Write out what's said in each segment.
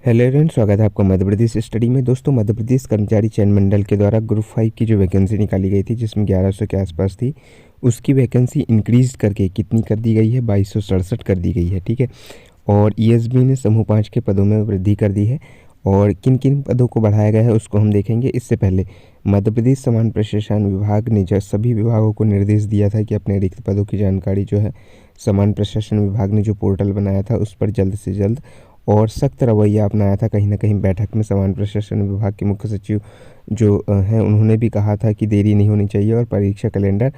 Hello everyone, स्वागत है आपका मध्य प्रदेश स्टडी में। दोस्तों, मध्य प्रदेश कर्मचारी चयन मंडल के द्वारा ग्रुप 5 की जो वैकेंसी निकाली गई थी, जिसमें 1100 के आसपास थी, उसकी वैकेंसी इंक्रीज करके कितनी कर दी गई है? 2267 कर दी गई है। ठीक है। और ईएसबी ने समूह 5 के पदों में वृद्धि कर दी है। और किन किन पदों को बढ़ाया गया है उसको हम देखेंगे। इससे पहले मध्य प्रदेश समान प्रशासन विभाग ने जो सभी विभागों को निर्देश दिया था कि अपने रिक्त पदों की जानकारी जो है समान प्रशासन विभाग ने जो पोर्टल बनाया था उस पर जल्द से जल्द और सख्त रवैया अपनाया था। कहीं ना कहीं बैठक में समान प्रशासन विभाग के मुख्य सचिव जो हैं उन्होंने भी कहा था कि देरी नहीं होनी चाहिए और परीक्षा कैलेंडर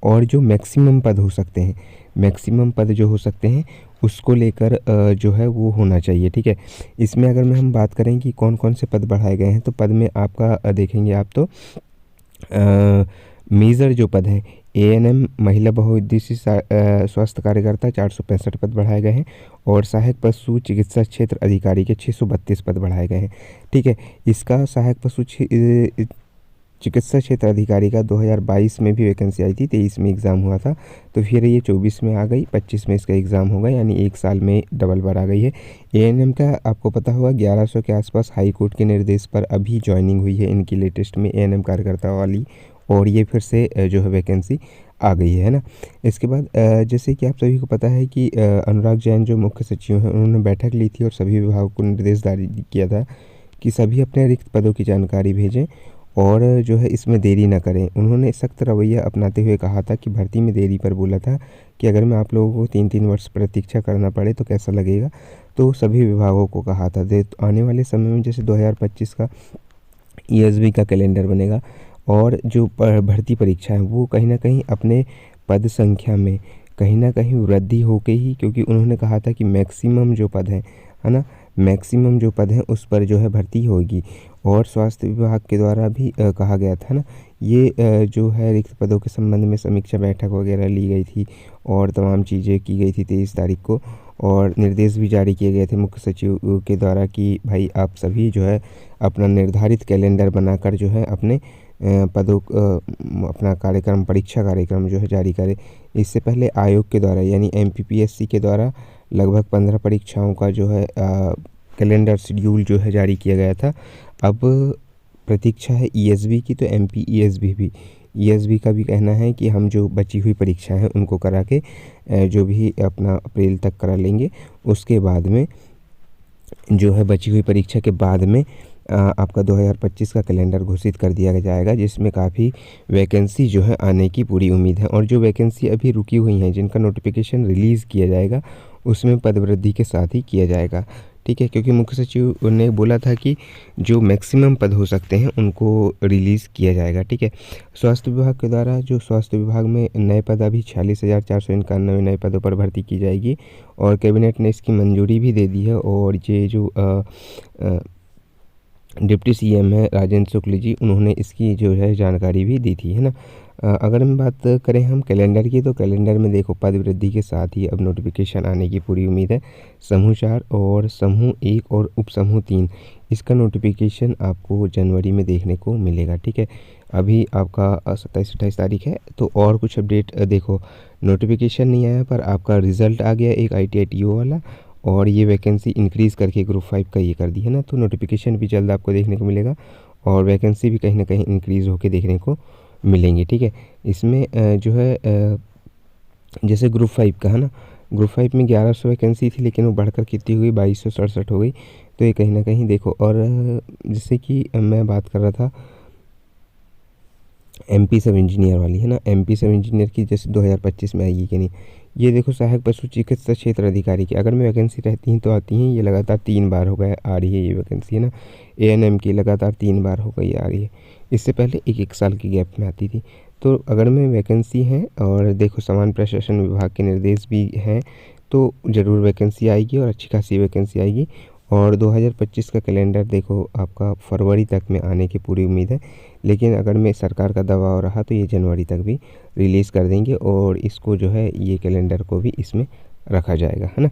और जो मैक्सिमम पद हो सकते हैं, मैक्सिमम पद जो हो सकते हैं उसको लेकर जो है वो होना चाहिए। ठीक है। इसमें अगर हम बात करें कि कौन कौन से पद बढ़ाए गए हैं, तो पद में आपका देखेंगे आप तो मेजर जो पद हैं एएनएम महिला बहुउद्देशीय स्वास्थ्य कार्यकर्ता 465 पद बढ़ाए गए हैं और सहायक पशु चिकित्सा क्षेत्र अधिकारी के 632 पद बढ़ाए गए हैं। ठीक है। इसका सहायक पशु चिकित्सा क्षेत्र अधिकारी का 2022 में भी वैकेंसी आई थी, 23 में एग्ज़ाम हुआ था, तो फिर ये 24 में आ गई, 25 में इसका एग्ज़ाम होगा, यानी एक साल में डबल बार आ गई है। एएनएम का आपको पता होगा 1100 के आसपास हाई कोर्ट के निर्देश पर अभी ज्वाइनिंग हुई है इनकी लेटेस्ट में एएनएम कार्यकर्ता वाली, और ये फिर से जो है वैकेंसी आ गई है ना। इसके बाद जैसे कि आप सभी को पता है कि अनुराग जैन जो मुख्य सचिव हैं उन्होंने बैठक ली थी और सभी विभागों को निर्देश जारी किया था कि सभी अपने रिक्त पदों की जानकारी भेजें और जो है इसमें देरी ना करें। उन्होंने सख्त रवैया अपनाते हुए कहा था कि भर्ती में देरी पर बोला था कि अगर मैं आप लोगों को 3-3 वर्ष प्रतीक्षा करना पड़े तो कैसा लगेगा। तो सभी विभागों को कहा था आने वाले समय में जैसे 2025 का ईएसबी का कैलेंडर बनेगा और जो भर्ती परीक्षा है वो कहीं ना कहीं अपने पद संख्या में कहीं ना कहीं वृद्धि हो गई ही, क्योंकि उन्होंने कहा था कि मैक्सिमम जो पद हैं, है ना, मैक्सिमम जो पद हैं उस पर जो है भर्ती होगी। और स्वास्थ्य विभाग के द्वारा भी कहा गया था ना, ये जो है रिक्त पदों के संबंध में समीक्षा बैठक वगैरह ली गई थी और तमाम चीज़ें की गई थी 23 तारीख को, और निर्देश भी जारी किए गए थे मुख्य सचिव के द्वारा कि भाई आप सभी जो है अपना निर्धारित कैलेंडर बनाकर जो है अपने पदों अपना कार्यक्रम परीक्षा कार्यक्रम जो है जारी करें। इससे पहले आयोग के द्वारा यानी एमपीपीएससी के द्वारा लगभग 15 परीक्षाओं का जो है कैलेंडर शेड्यूल जो है जारी किया गया था। अब प्रतीक्षा है ईएसबी की, तो ईएसबी का भी कहना है कि हम जो बची हुई परीक्षा हैं उनको करा के जो भी अपना अप्रैल तक करा लेंगे। उसके बाद में जो है बची हुई परीक्षा के बाद में आपका 2025 का कैलेंडर घोषित कर दिया जाएगा, जिसमें काफ़ी वैकेंसी जो है आने की पूरी उम्मीद है। और जो वैकेंसी अभी रुकी हुई हैं जिनका नोटिफिकेशन रिलीज़ किया जाएगा उसमें पदवृद्धि के साथ ही किया जाएगा। ठीक है, क्योंकि मुख्य सचिव ने बोला था कि जो मैक्सिमम पद हो सकते हैं उनको रिलीज़ किया जाएगा। ठीक है। स्वास्थ्य विभाग के द्वारा जो स्वास्थ्य विभाग में नए पद अभी 46,491 नए पदों पर भर्ती की जाएगी और कैबिनेट ने इसकी मंजूरी भी दे दी है। और ये जो डिप्टी सीएम है राजेंद्र शुक्ल जी, उन्होंने इसकी जो है जानकारी भी दी थी, है ना। अगर हम बात करें हम कैलेंडर की, तो कैलेंडर में देखो पद वृद्धि के साथ ही अब नोटिफिकेशन आने की पूरी उम्मीद है। समूह 4 और समूह 1 और उप समूह 3 इसका नोटिफिकेशन आपको जनवरी में देखने को मिलेगा। ठीक है। अभी आपका 27-28 तारीख है, तो और कुछ अपडेट देखो, नोटिफिकेशन नहीं आया पर आपका रिज़ल्ट आ गया एक ITI TO वाला, और ये वैकेंसी इंक्रीज़ करके ग्रुप 5 का ये कर दी है ना। तो नोटिफिकेशन भी जल्द आपको देखने को मिलेगा और वैकेंसी भी कहीं ना कहीं इंक्रीज़ होकर देखने को मिलेंगी। ठीक है। इसमें जो है जैसे ग्रुप 5 का है ना, ग्रुप 5 में 1100 वैकेंसी थी लेकिन वो बढ़कर कितनी हुई 2267 हो गई। तो ये कहीं ना कहीं देखो। और जैसे कि मैं बात कर रहा था MP सब इंजीनियर वाली, है ना, MP सब इंजीनियर की जैसे 2025 में आएगी कि नहीं, ये देखो सहायक पशु चिकित्सा क्षेत्र अधिकारी की अगर में वैकेंसी रहती हैं तो आती हैं। ये लगातार 3 बार हो गया आ रही है ये वैकेंसी, है ना। एएनएम की लगातार 3 बार हो गई आ रही है, इससे पहले 1-1 साल की गैप में आती थी। तो अगर में वैकेंसी है और देखो समान प्रशासन विभाग के निर्देश भी हैं तो ज़रूर वैकेंसी आएगी और अच्छी खासी वैकेंसी आएगी। और 2025 का कैलेंडर देखो आपका फरवरी तक में आने की पूरी उम्मीद है, लेकिन अगर मैं सरकार का दबाव रहा तो ये जनवरी तक भी रिलीज़ कर देंगे और इसको जो है ये कैलेंडर को भी इसमें रखा जाएगा, है ना।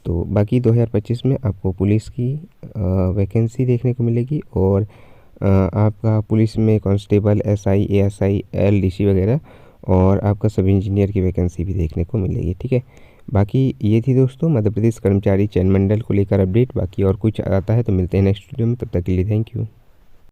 तो बाकी 2025 में आपको पुलिस की वैकेंसी देखने को मिलेगी और आपका पुलिस में कांस्टेबल, SI, ASI, LDC वगैरह, और आपका सब इंजीनियर की वैकेंसी भी देखने को मिलेगी। ठीक है। बाकी ये थी दोस्तों मध्य प्रदेश कर्मचारी चयन मंडल को लेकर अपडेट। बाकी और कुछ आता है तो मिलते हैं नेक्स्ट वीडियो में, तब तक के लिए थैंक यू।